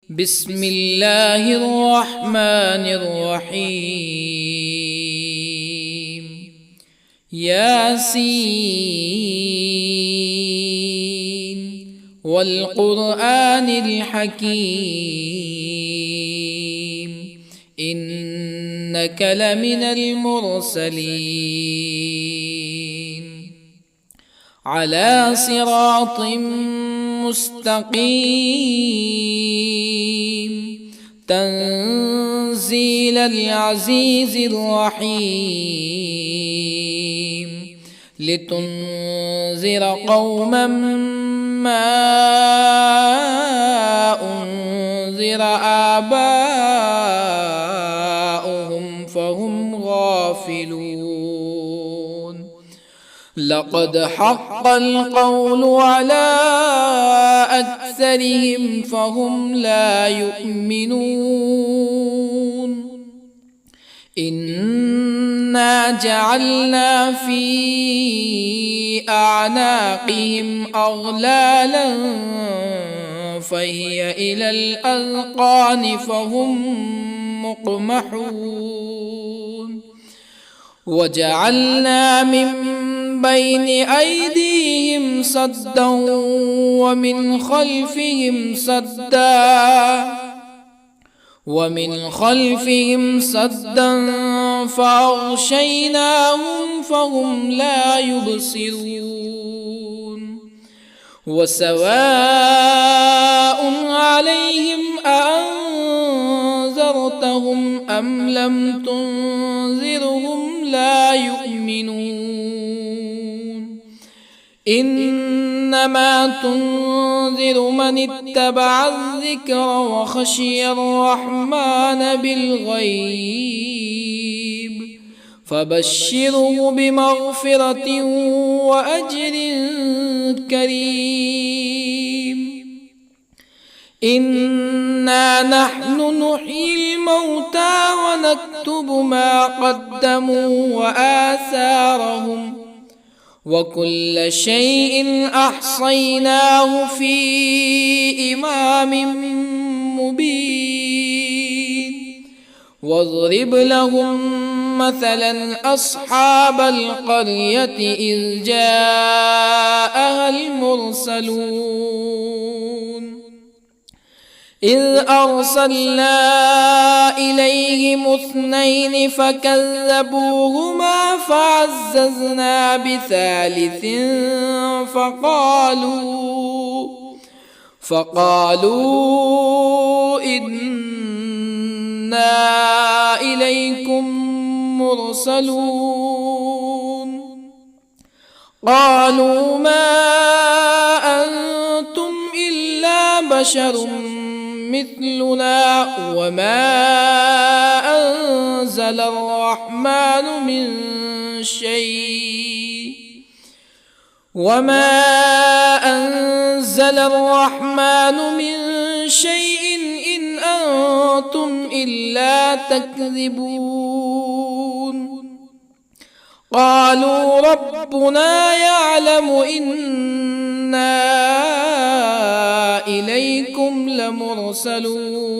بسم الله الرحمن الرحيم. ياسين والقرآن الحكيم إنك لمن المرسلين على صراط مستقيم تنزيل العزيز الرحيم لتنذر قوما ما أنذر آباؤهم فهم غافلون. لقد حق القول على أكثرهم فهم لا يؤمنون. إنا جعلنا في أعناقهم أغلالا فهي إلى الأذقان فهم مقمحون. وجعلنا من بين أيديهم سدا ومن خلفهم سدا فأغشيناهم فهم لا يبصرون. وسواء عليهم أأنذرتهم أم لم تنذرهم لا يؤمنون. إنما تنذر من اتبع الذكر وخشي الرحمن بالغيب فبشره بمغفرة وأجر كريم. إنا نحن نحيي الموتى ونكتب ما قدموا وآثارهم وكل شيء أحصيناه في إمام مبين. واضرب لهم مثلا أصحاب القرية إذ جاءها المرسلون إذ أرسلنا إليهم اثنين فكذبوهما فعززنا بثالث فقالوا إنا إليكم مرسلون. قالوا ما أنتم إلا بشر مثلنا وما أنزل الرحمن من شيء إن أنتم إلا تكذبون. قالوا ربنا يعلم إنا إليكم لمرسلون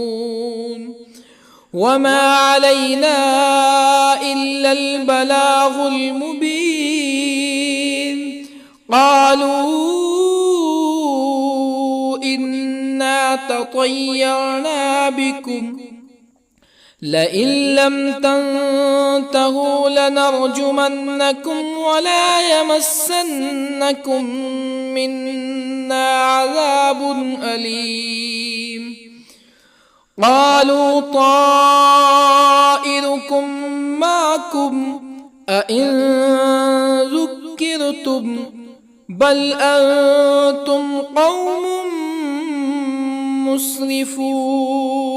وما علينا إلا البلاغ المبين. قالوا إنا تطيرنا بكم لئن لم تنتهوا لنرجمنكم ولا يمسنكم منا عذاب أليم. قالوا طائركم معكم أئن ذكرتم بل أنتم قوم مسرفون.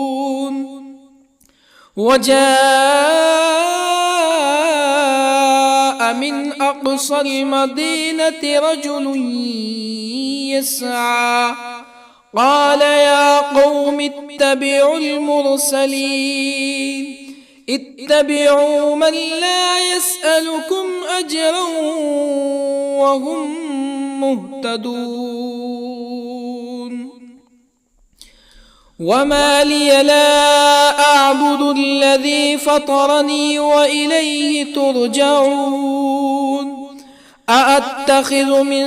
وجاء من أقصى المدينة رجل يسعى قال يا قوم اتبعوا المرسلين اتبعوا من لا يسألكم أجرا وهم مهتدون. وما لي لا أعبد الذي فطرني وإليه ترجعون أأتخذ من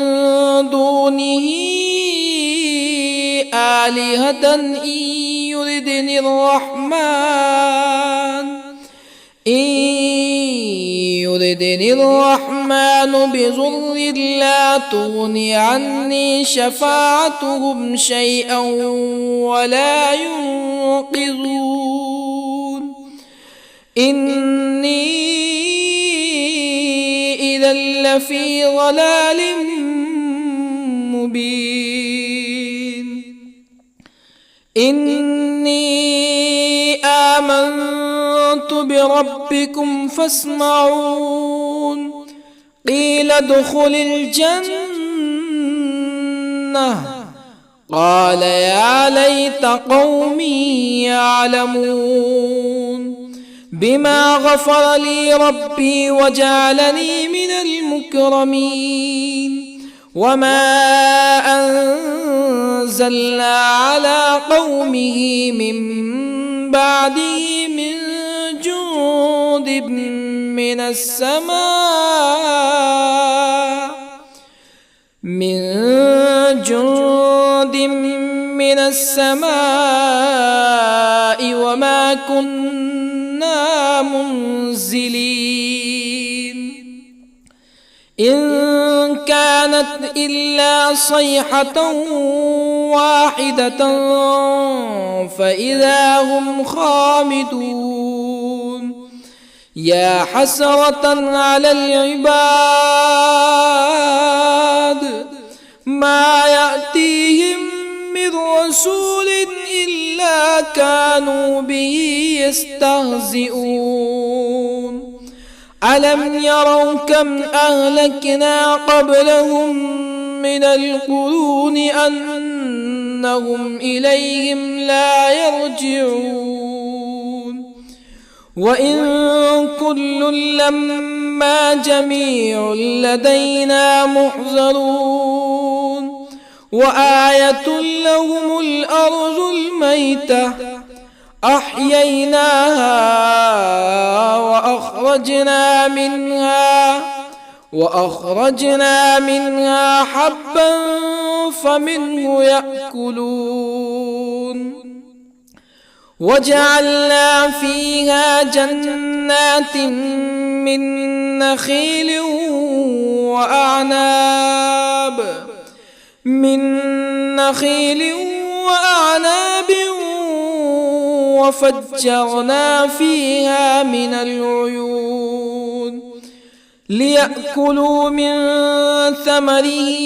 دونه آلهة يردني الرحمن بضر لا تغني عني شفاعتهم شيئا ولا ينقذون إني إذا لفي ضلال مبين إني آمنت بربكم فاسمعون قيل ادخل الجنة قال يا ليت قومي يعلمون بما غفر لي ربي وجعلني من المكرمين وما أنزلنا على قومه من بعده من جند من السماء وما كنا منزلين إن كانت إلا صيحة واحدة فإذا هم خامدون يا حسرة على العباد ما يأتيهم من رسول إلا كانوا به يستهزئون ألم يروا كم أهلكنا قبلهم من القرون أنهم إليهم لا يرجعون وإن كل لما جميع لدينا محضرون وآية لهم الأرض الميتة أحييناها وأخرجنا منها حبا فمنه يأكلون وجعلنا فيها جنات من نخيل وأعناب وفجرنا فيها من العيون ليأكلوا من ثمره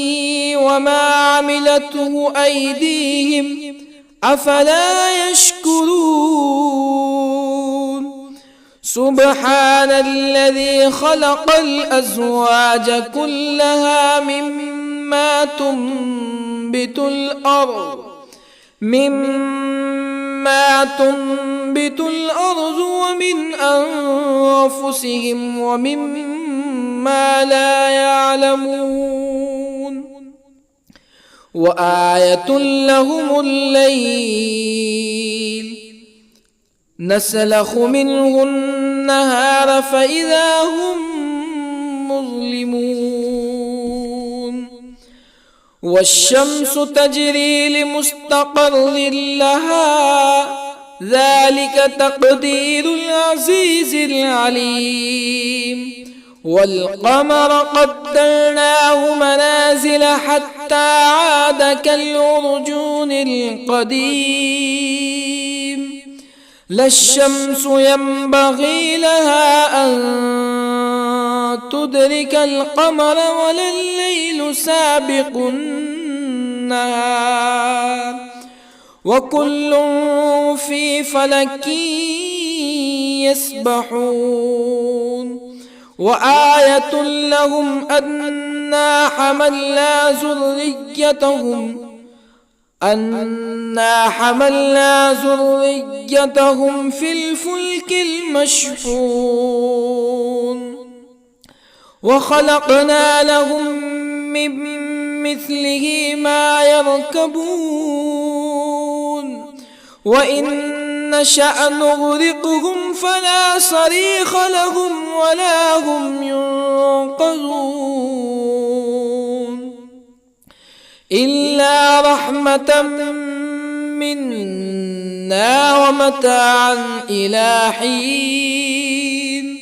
وما عملته أيديهم أفلا يشكرون سبحان الذي خلق الأزواج كلها مما تنبت الأرض ومن أنفسهم ومما لا يعلمون وآية لهم الليل نسلخ منه النهار فإذا هم مظلمون والشمس تجري لمستقر لها ذلك تقدير العزيز العليم والقمر قدرناه منازل حتى عاد كالعرجون القديم لا الشمس ينبغي لها أن تدرك القمر ولا الليل سابق النهار وكل في فلك يسبحون وآية لهم أنا حملنا ذريتهم في الفلك المشحون وخلقنا لهم من مثله ما يركبون وإن نشأ نغرقهم فلا صريخ لهم ولا هم ينقذون إلا رحمة منا ومتاعا إلى حين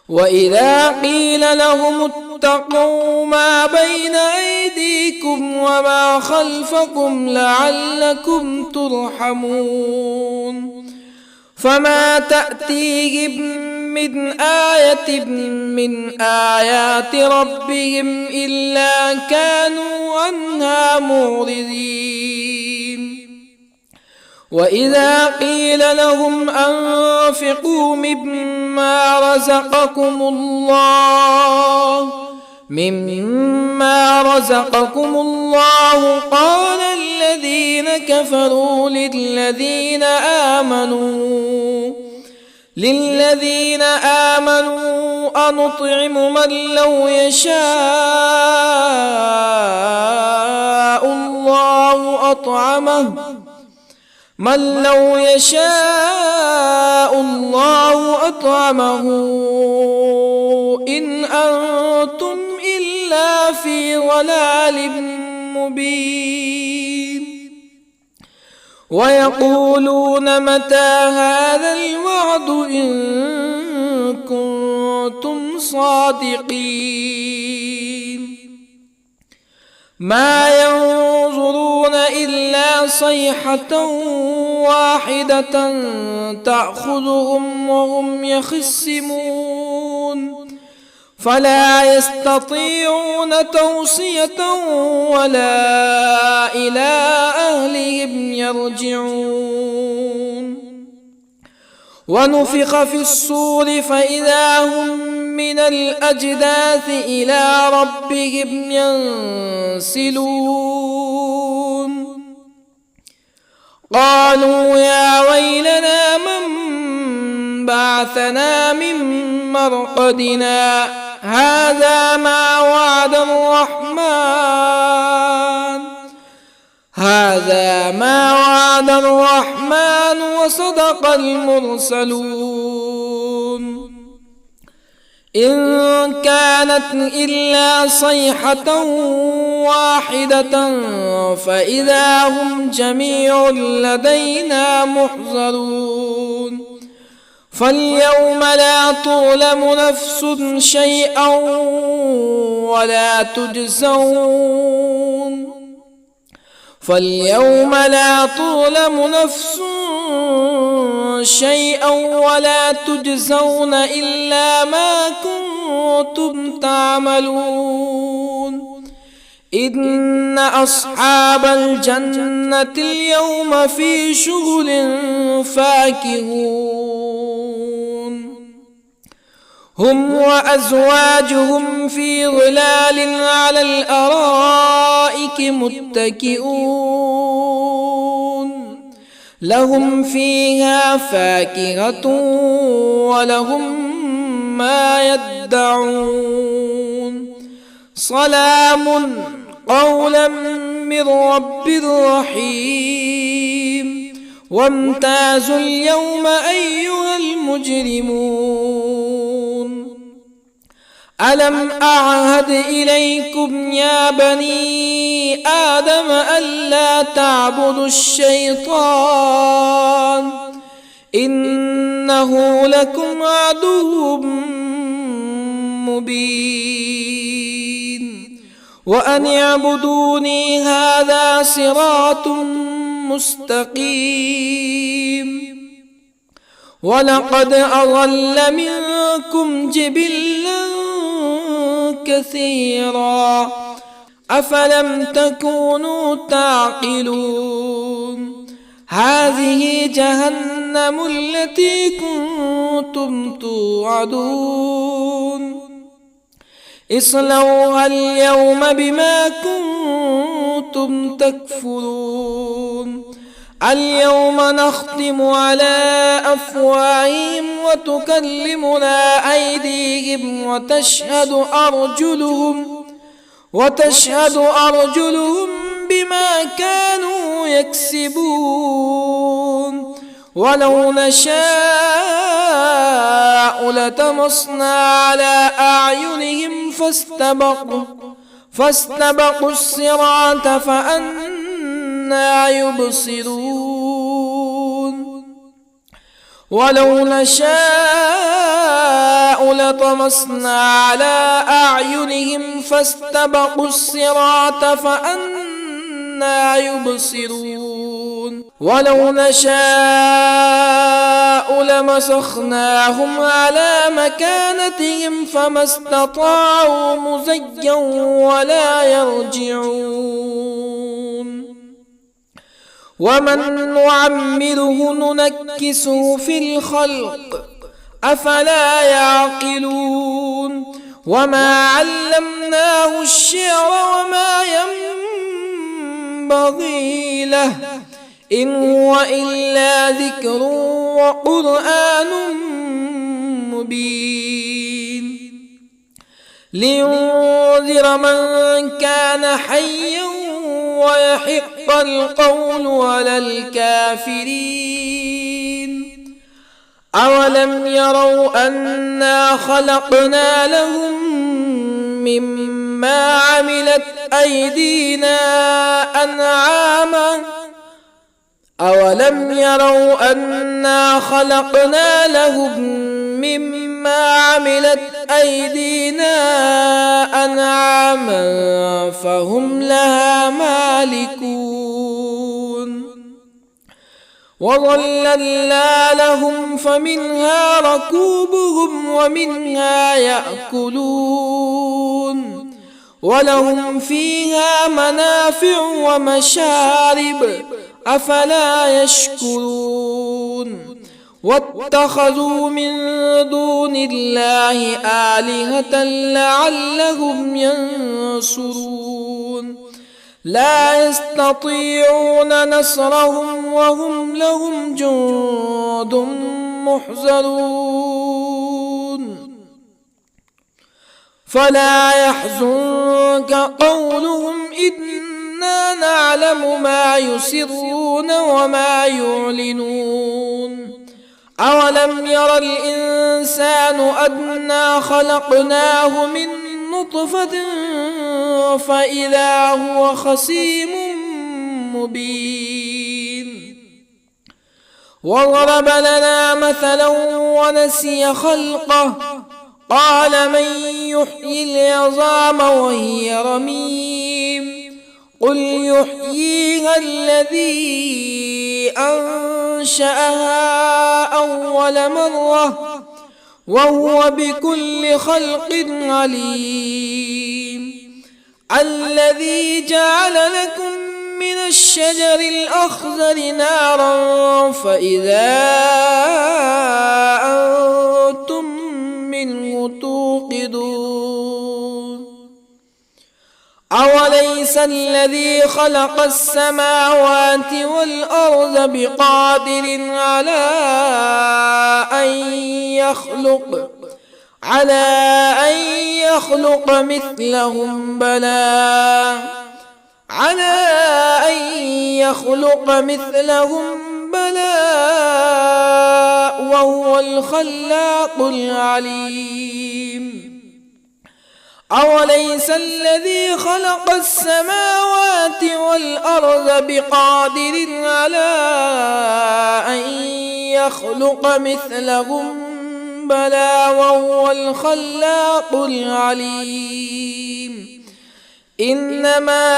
وإذا قيل لهم اتقوا ما بين أيديكم وما خلفكم لعلكم ترحمون فما تأتيهم من آية من آيات ربهم إلا كانوا عنها معرضين وإذا قيل لهم أنفقوا مما رزقكم الله قال الذين كفروا للذين آمنوا أنطعم من لو يشاء الله أطعمه إن أنتم إلا في ضلال مبين ويقولون متى هذا الوعد إن كنتم صادقين ما ينظرون إلا صيحة واحدة تأخذهم وهم يخصمون فلا يستطيعون توصية ولا إلى أهلهم يرجعون ونفخ في الصور فإذا هم من الأجداث إلى ربهم ينسلون قالوا يا ويلنا من بعثنا من مرقدنا هذا ما وعد الرحمن وصدق المرسلون إن كانت إلا صيحة واحدة فإذا هم جميع لدينا محضرون فاليوم لا تظلم نفس شيئا ولا تجزون إلا ما كنتم تعملون إن أصحاب الجنة اليوم في شغل فاكهون هم وأزواجهم في ظلال على الأرائك متكئون لهم فيها فاكهة ولهم ما يدعون سلام قولا من رب رحيم وامتازوا اليوم أيها المجرمون ألم أعهد إليكم يا بني آدم ألا تعبدوا الشيطان إنه لكم عدو مبين وأن اعبدوني هذا صراط مستقيم ولقد أضل منكم جبلا كثيرا أفلم تكونوا تعقلون هذه جهنم التي كنتم توعدون اصلوها اليوم بما كنتم تكفرون اليوم نختم على أفواههم وتكلمنا أيديهم وتشهد أرجلهم بما كانوا يكسبون ولو نشاء لطمسنا على أعينهم فاستبقوا الصراط فأنى يبصرون ولو نشاء لطمسنا على أعينهم فاستبقوا الصراط فأنى يبصرون ولو نشاء لمسخناهم على مكانتهم فما استطاعوا مزيا ولا يرجعون ومن نعمره ننكسه في الخلق أفلا يعقلون وما علمناه الشعر وما ينبغي له إن هو إلا ذكر وقرآن مبين لينذر من كان حيا ويحق القول على الكافرين أولم يروا أنا خلقنا لهم مما عملت أيدينا أنعاما أولم يروا أنا خلقنا لهم مما عملت أيدينا أنعاما فهم لها مالكون وظللنا لهم فمنها ركوبهم ومنها يأكلون ولهم فيها منافع ومشارب أفلا يشكرون واتخذوا من دون الله آلهة لعلهم ينصرون لا يستطيعون نصرهم وهم لهم جند محضرون فلا يحزنك قولهم إنا نعلم ما يسرون وما يعلنون أولم ير الإنسان أنا خلقناه من نطفة فإذا هو خصيم مبين وضرب لنا مثلا ونسي خلقه قال من يحيي العظام وهي رميم قل يحييها الذي أنشأها أول مرة وهو بكل خلق عليم الذي جعل لكم من الشجر الأخضر نارا فإذا أنتم منه توقدون أوليس الذي خلق السماوات والأرض بقادر على أن يخلق مثلهم بلى وهو الخلاق العليم أوليس الذي خلق السماوات والأرض بقادر على أن يخلق مثلهم بلى وهو الخلاق العليم إنما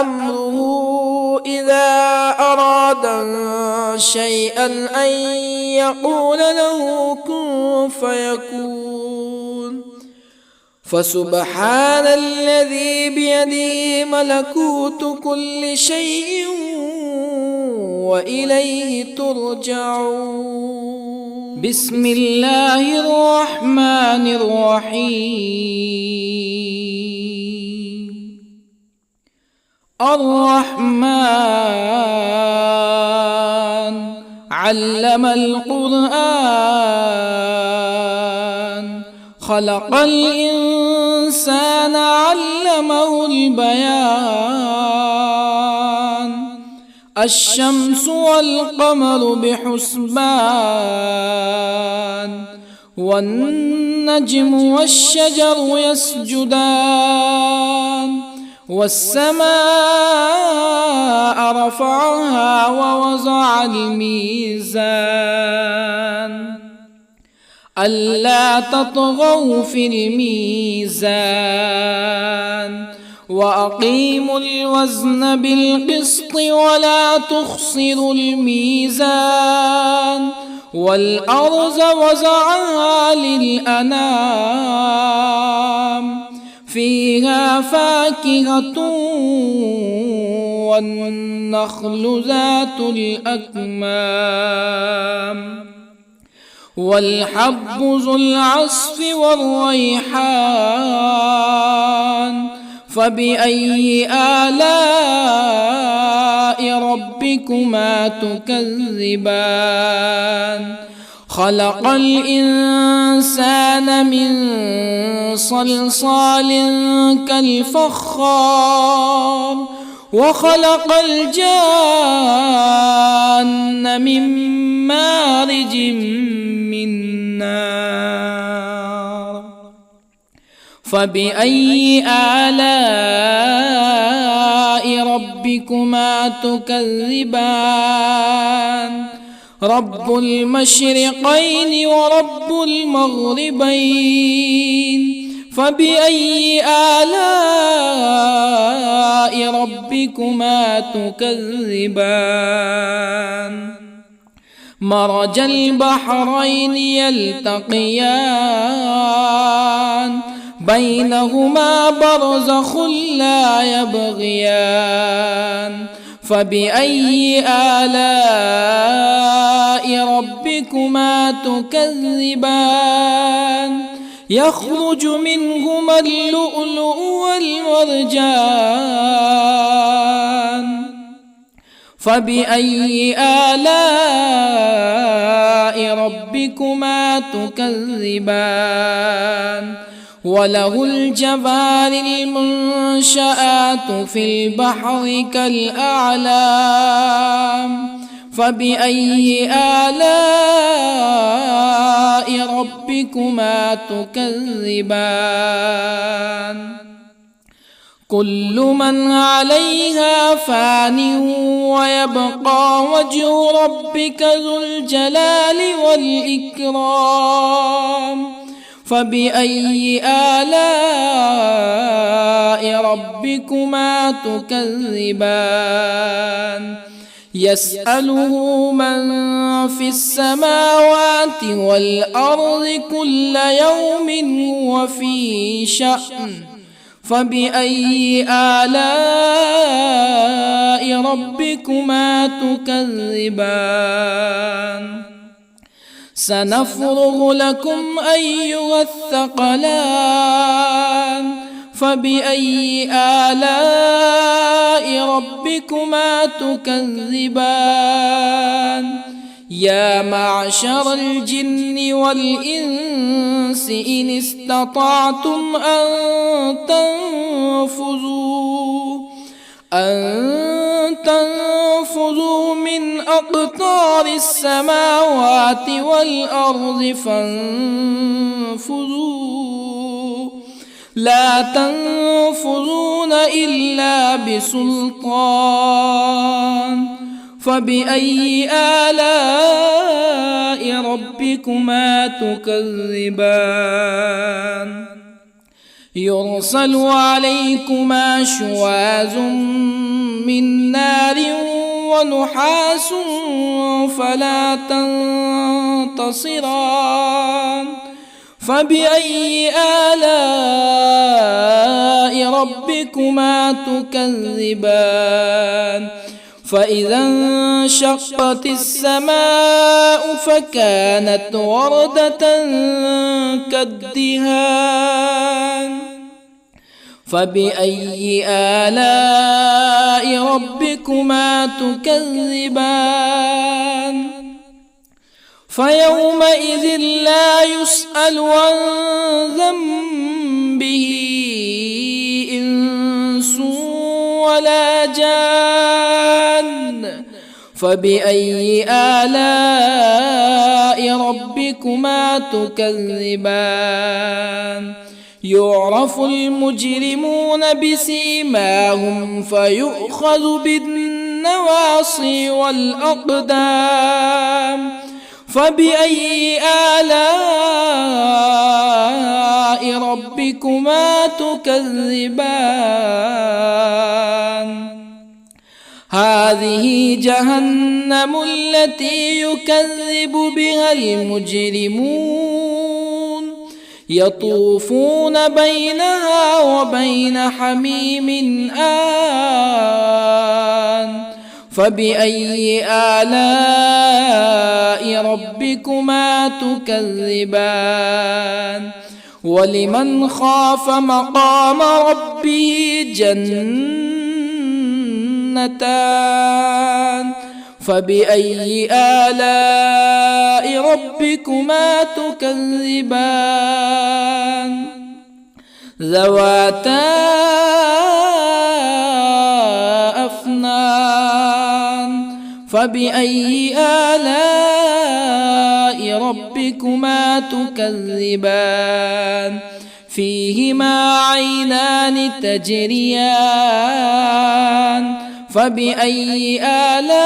أمره إذا أراد شيئا أن يقول له كن فيكون فسبحان الذي بيده ملكوت كل شيء وإليه ترجعون بسم الله الرحمن الرحيم الرحمن علم القرآن خلق الإنسان الإنسان علمه البيان الشمس والقمر بحسبان والنجم والشجر يسجدان والسماء رفعها ووضع الميزان ألا تطغوا في الميزان وأقيموا الوزن بالقسط ولا تخسروا الميزان والأرض وضعها للأنام فيها فاكهة والنخل ذات الأكمام والحب ذو العصف والريحان فبأي آلاء ربكما تكذبان خلق الإنسان من صلصال كالفخار وخلق الجان من مارج من نار فبأي آلاء ربكما تكذبان رب المشرقين ورب المغربين فبأي آلاء ربكما تكذبان مرج البحرين يلتقيان بينهما برزخ لا يبغيان فبأي آلاء ربكما تكذبان يخرج منهما اللؤلؤ والمرجان فبأي آلاء ربكما تكذبان وله الجوار المنشآت في البحر كالأعلام فبأي آلاء ربكما تكذبان كل من عليها فان ويبقى وجه ربك ذو الجلال والإكرام فبأي آلاء ربكما تكذبان يسأله من في السماوات والأرض كل يوم هو في شأن فبأي آلاء ربكما تكذبان سنفرغ لكم أيها الثقلان فبأي آلاء ربكما تكذبان يا معشر الجن والإنس إن استطعتم أن تنفذوا من أقطار السماوات والأرض فانفذوا لا تنفذون إلا بسلطان فبأي آلاء ربكما تكذبان يرسل عليكما شواظ من نار ونحاس فلا تنتصران فبأي آلاء ربكما تكذبان فإذا انشقت السماء فكانت وردة كالدهان فبأي آلاء ربكما تكذبان فيومئذ لا يسأل عن ذنبه به إنس ولا جان فبأي آلاء ربكما تكذبان يعرف المجرمون بسيماهم فيؤخذ بالنواصي والأقدام فبأي آلاء ربكما تكذبان هذه جهنم التي يكذب بها المجرمون يطوفون بينها وبين حميم آن فبأي آلاء ربكما تكذبان ولمن خاف مقام ربه جنتان فبأي آلاء ربكما تكذبان ذواتا أفنان فبأي آلاء ربكما تكذبان فيهما عينان تجريان فبأي آلاء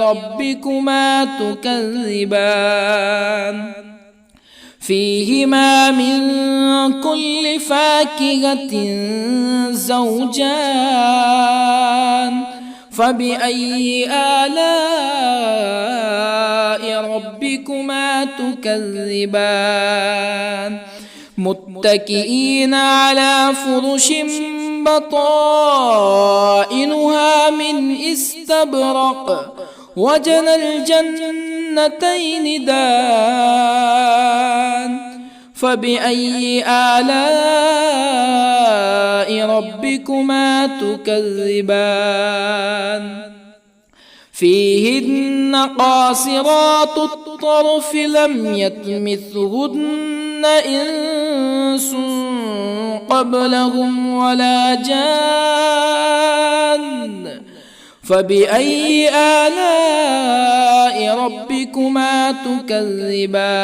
ربكما تكذبان فيهما من كل فاكهة زوجان فبأي آلاء ربكما تكذبان متكئين على فرش بطائنها من استبرق وجنى الجنتين دان فبأي آلاء ربكما تكذبان فيهن قاصرات الطرف لم يطمثهن إنس قبلهم ولا جان فبأي آلاء ربكما تكذبان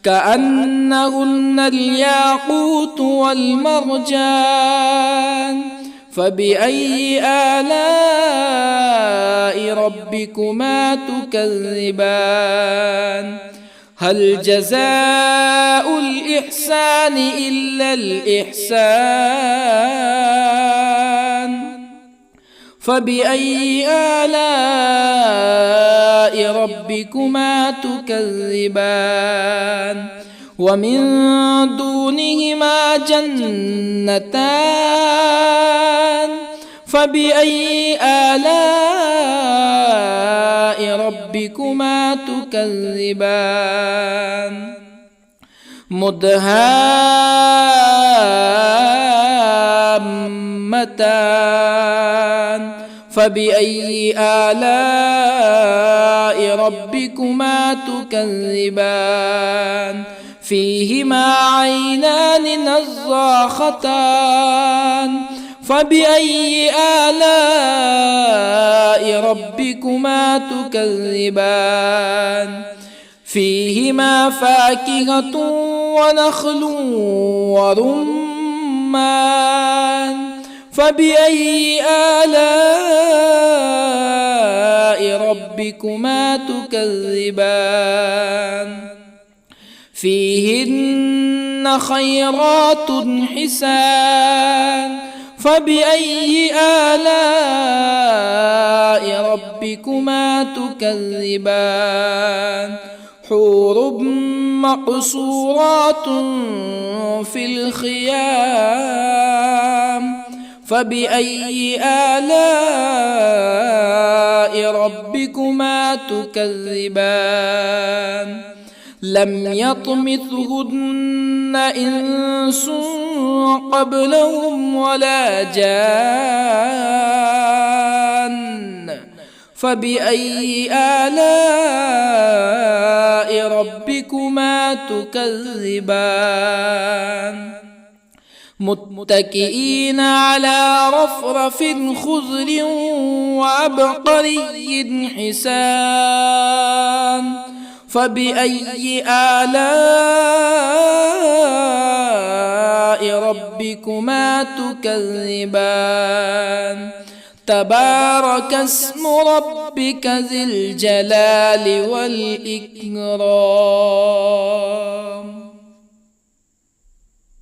كأنهن الياقوت والمرجان فبأي آلاء ربكما تكذبان هل جزاء الإحسان إلا الإحسان فبأي آلاء ربكما تكذبان ومن دونهما جنتان فبأي آلاء ربكما تكذبان مدهامتان فبأي آلاء ربكما تكذبان فيهما عينان نضاختان فبأي آلاء ربكما تكذبان فيهما فاكهة ونخل ورمان فبأي آلاء ربكما تكذبان فيهن خيرات حسان فبأي آلاء ربكما تكذبان حور مقصورات في الخيام فبأي آلاء ربكما تكذبان لم يطمثهن إنس قبلهم ولا جان فبأي آلاء ربكما تكذبان متكئين على رفرف خضر وعبقري حسان فبأي آلاء ربكما تكذبان تبارك اسم ربك ذي الجلال والإكرام.